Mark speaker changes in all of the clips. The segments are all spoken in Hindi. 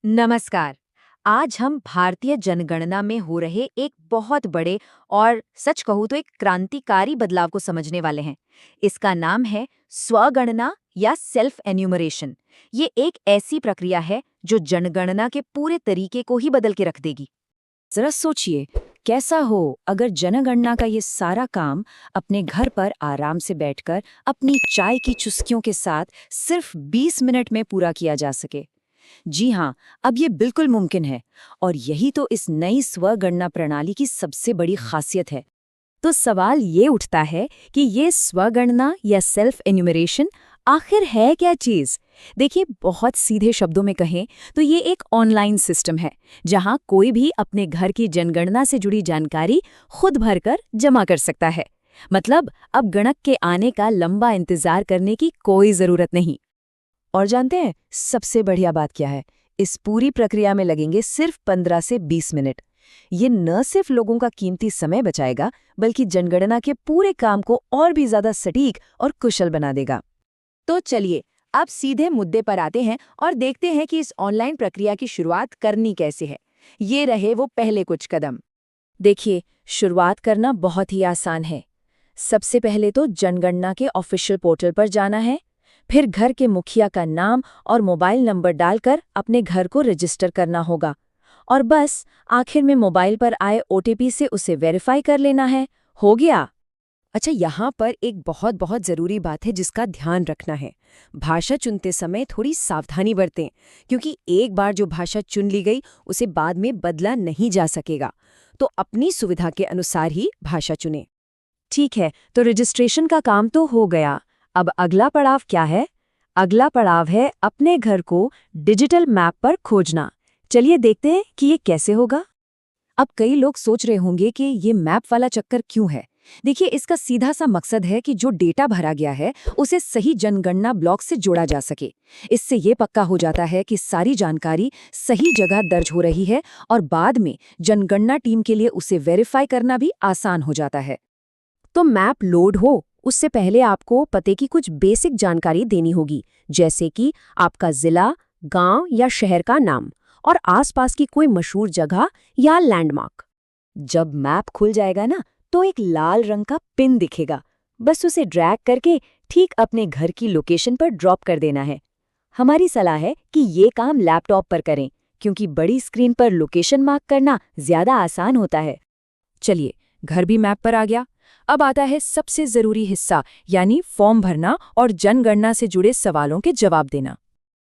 Speaker 1: नमस्कार। आज हम भारतीय जनगणना में हो रहे एक बहुत बड़े और सच कहूँ तो एक क्रांतिकारी बदलाव को समझने वाले हैं। इसका नाम है स्वगणना या सेल्फ एन्यूमरेशन। ये एक ऐसी प्रक्रिया है जो जनगणना के पूरे तरीके को ही बदल के रख देगी।
Speaker 2: जरा सोचिए, कैसा हो अगर जनगणना का ये सारा काम अपने घर पर आराम से बैठकर अपनी चाय की चुस्कियों के साथ सिर्फ 20 मिनट में पूरा किया जा सके। जी हाँ, अब ये बिल्कुल मुमकिन है और यही तो इस नई स्वगणना प्रणाली की सबसे बड़ी खासियत है। तो सवाल ये उठता है कि ये स्वगणना या सेल्फ एन्यूमरेशन आखिर है क्या चीज? देखिए, बहुत सीधे शब्दों में कहें तो ये एक ऑनलाइन सिस्टम है जहां कोई भी अपने घर की जनगणना से जुड़ी जानकारी खुद भरकर जमा कर सकता है। मतलब अब गणक के आने का लंबा इंतजार करने की कोई जरूरत नहीं। और जानते हैं सबसे बढ़िया बात क्या है? इस पूरी प्रक्रिया में लगेंगे सिर्फ 15 से 20 मिनट। ये न सिर्फ लोगों का कीमती समय बचाएगा, बल्कि जनगणना के पूरे काम को और भी ज्यादा सटीक और कुशल बना देगा।
Speaker 1: तो चलिए, अब सीधे मुद्दे पर आते हैं और देखते हैं कि इस ऑनलाइन प्रक्रिया की शुरुआत करनी कैसे है। ये रहे वो पहले कुछ कदम।
Speaker 2: देखिए, शुरुआत करना बहुत ही आसान है। सबसे पहले तो जनगणना के ऑफिशियल पोर्टल पर जाना है। फिर घर के मुखिया का नाम और मोबाइल नंबर डालकर अपने घर को रजिस्टर करना होगा। और बस आखिर में मोबाइल पर आए ओटीपी से उसे वेरीफाई कर लेना है। हो गया।
Speaker 3: अच्छा, यहाँ पर एक बहुत बहुत ज़रूरी बात है जिसका ध्यान रखना है। भाषा चुनते समय थोड़ी सावधानी बरतें, क्योंकि एक बार जो भाषा चुन ली गई उसे बाद में बदला नहीं जा सकेगा। तो अपनी सुविधा के अनुसार ही भाषा चुनें।
Speaker 2: ठीक है, तो रजिस्ट्रेशन का काम तो हो गया। अब अगला पड़ाव क्या है? अगला पड़ाव है अपने घर को डिजिटल मैप पर खोजना। चलिए देखते हैं कि ये कैसे होगा।
Speaker 3: अब कई लोग सोच रहे होंगे कि ये मैप वाला चक्कर क्यों है। देखिए, इसका सीधा सा मकसद है कि जो डेटा भरा गया है उसे सही जनगणना ब्लॉक से जोड़ा जा सके। इससे ये पक्का हो जाता है कि सारी जानकारी सही जगह दर्ज हो रही है और बाद में जनगणना टीम के लिए उसे वेरीफाई करना भी आसान हो जाता है। तो मैप लोड हो उससे पहले आपको पते की कुछ बेसिक जानकारी देनी होगी, जैसे कि आपका जिला, गांव या शहर का नाम और आसपास की कोई मशहूर जगह या लैंडमार्क। जब मैप खुल जाएगा ना, तो एक लाल रंग का पिन दिखेगा। बस उसे ड्रैग करके ठीक अपने घर की लोकेशन पर ड्रॉप कर देना है। हमारी सलाह है कि ये काम लैपटॉप पर करें, क्योंकि बड़ी स्क्रीन पर लोकेशन मार्क करना ज्यादा आसान होता है। चलिए, घर भी मैप पर आ गया। अब आता है सबसे जरूरी हिस्सा, यानी फॉर्म भरना और जनगणना से जुड़े सवालों के जवाब देना।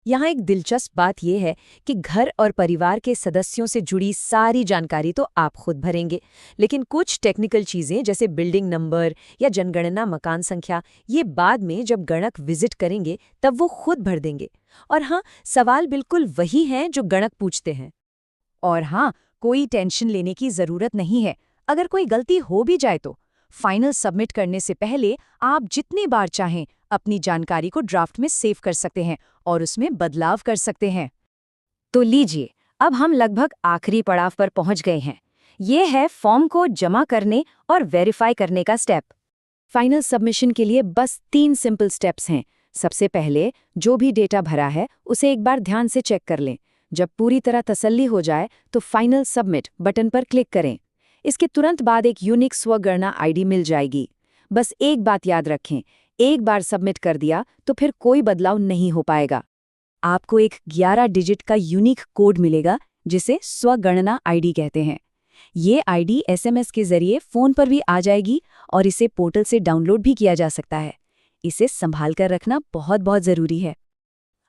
Speaker 3: यहाँ एक दिलचस्प बात यह है कि घर और परिवार के सदस्यों से जुड़ी सारी जानकारी तो आप खुद भरेंगे, लेकिन कुछ टेक्निकल चीजें जैसे बिल्डिंग नंबर या जनगणना मकान संख्या, ये बाद में जब गणक विजिट करेंगे तब वो खुद भर देंगे। और हाँ, सवाल बिल्कुल वही हैं जो गणक पूछते हैं। और हाँ, कोई टेंशन लेने की जरूरत नहीं है। अगर कोई गलती हो भी जाए तो फाइनल सबमिट करने से पहले आप जितनी बार चाहें अपनी जानकारी को ड्राफ्ट में सेव कर सकते हैं और उसमें बदलाव कर सकते हैं। तो लीजिए, अब हम लगभग आखिरी पड़ाव पर पहुंच गए हैं। ये है फॉर्म को जमा करने और वेरीफाई करने का स्टेप। फाइनल सबमिशन के लिए बस 3 सिंपल स्टेप्स हैं। सबसे पहले जो भी डेटा भरा है उसे एक बार ध्यान से चेक कर लें। जब पूरी तरह तसल्ली हो जाए तो फाइनल सबमिट बटन पर क्लिक करें। इसके तुरंत बाद एक यूनिक स्वगणना आईडी मिल जाएगी। बस एक बात याद रखें, एक बार सबमिट कर दिया तो फिर कोई बदलाव नहीं हो पाएगा। आपको एक 11 डिजिट का यूनिक कोड मिलेगा जिसे स्वगणना आईडी कहते हैं। ये आईडी एसएमएस के जरिए फोन पर भी आ जाएगी और इसे पोर्टल से डाउनलोड भी किया जा सकता है। इसे संभाल कर रखना बहुत बहुत जरूरी है।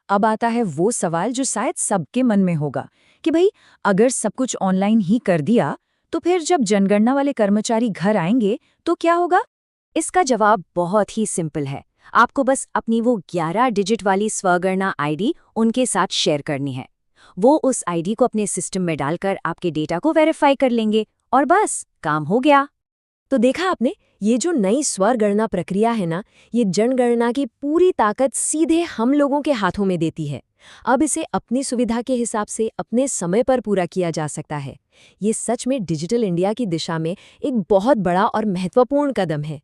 Speaker 3: अब आता है वो सवाल जो शायद सबके मन में होगा कि भाई, अगर सब कुछ ऑनलाइन ही कर दिया तो फिर जब जनगणना वाले कर्मचारी घर आएंगे तो क्या होगा? इसका जवाब बहुत ही सिंपल है। आपको बस अपनी वो 11 डिजिट वाली स्वगणना आईडी उनके साथ शेयर करनी है। वो उस आईडी को अपने सिस्टम में डालकर आपके डेटा को वेरीफाई कर लेंगे और बस काम हो गया। तो देखा आपने, ये जो नई स्वगणना प्रक्रिया है ना, ये जनगणना की पूरी ताकत सीधे हम लोगों के हाथों में देती है। अब इसे अपनी सुविधा के हिसाब से अपने समय पर पूरा किया जा सकता है। ये सच में डिजिटल इंडिया की दिशा में एक बहुत बड़ा और महत्वपूर्ण कदम है।